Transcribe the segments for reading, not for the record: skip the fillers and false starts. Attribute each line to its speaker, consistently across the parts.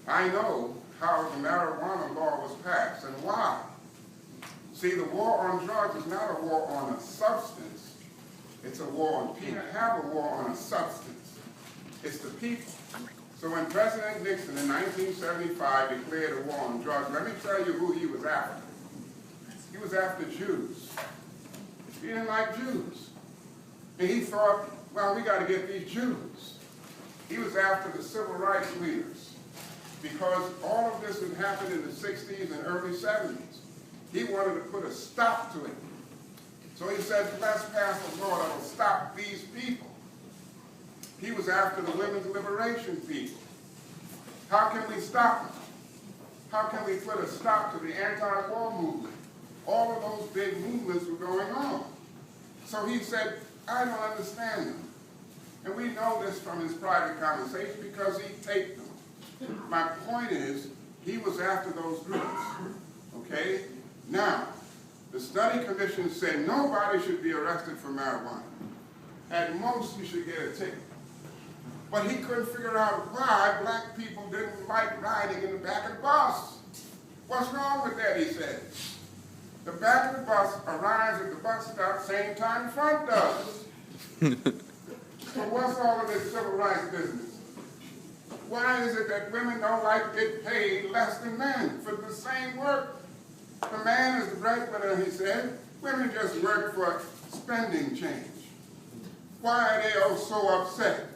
Speaker 1: I know how the marijuana law was passed and why. See, the war on drugs is not a war on a substance. It's a war on people. Have a war on a substance. It's the people. So when President Nixon in 1975 declared a war on drugs, let me tell you who he was after. He was after Jews. He didn't like Jews. And he thought, well, we got to get these Jews. He was after the civil rights leaders because all of this had happened in the 60s and early 70s. He wanted to put a stop to it. So he said, let's pass a law that will stop these people. He was after the women's liberation people. How can we stop them? How can we put a stop to the anti-war movement? All of those big movements were going on. So he said, I don't understand them. And we know this from his private conversation because he taped them. My point is, he was after those groups. Okay? Now, the study commission said nobody should be arrested for marijuana. At most, you should get a ticket. But he couldn't figure out why black people didn't like riding in the back of the bus. What's wrong with that, he said. The back of the bus arrives at the bus stop same time the front does. So what's all of this civil rights business? Why is it that women don't like to get paid less than men for the same work? The man is the breadwinner, he said. Women just work for spending change. Why are they all so upset?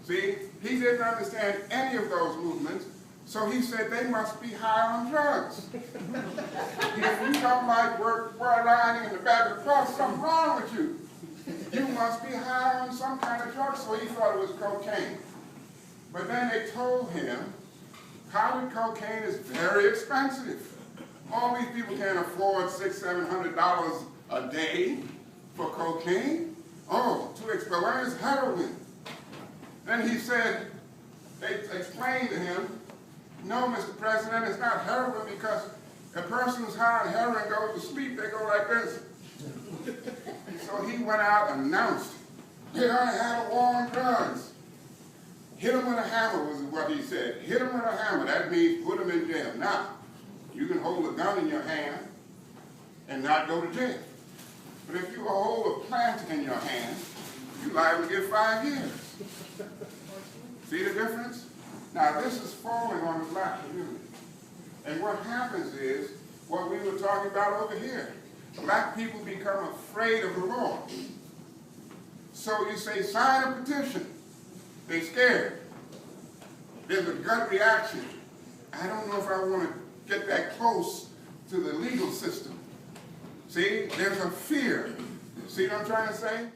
Speaker 1: See, he didn't understand any of those movements, so he said they must be high on drugs. If you don't like work riding in the back of the bus, something's wrong with you. You must be high on some kind of drug, so he thought it was cocaine. But then they told him powdered cocaine is very expensive. All these people can't afford $600, $700 a day for cocaine. Oh, too expensive. Where is heroin? Then he said, they explained to him, no, Mr. President, it's not heroin because a person who's high on heroin goes to sleep, they go like this. So he went out and announced, here I have a war on drugs. Hit him with a hammer was what he said. Hit him with a hammer, that means put him in jail. Now, you can hold a gun in your hand and not go to jail. But if you hold a plant in your hand, you're liable to get 5 years. See the difference? Now this is falling on the black community. And what happens is, what we were talking about over here, black people become afraid of the law. So you say, sign a petition. They're scared. There's a gut reaction. I don't know if I want to get that close to the legal system. See, there's a fear. See what I'm trying to say?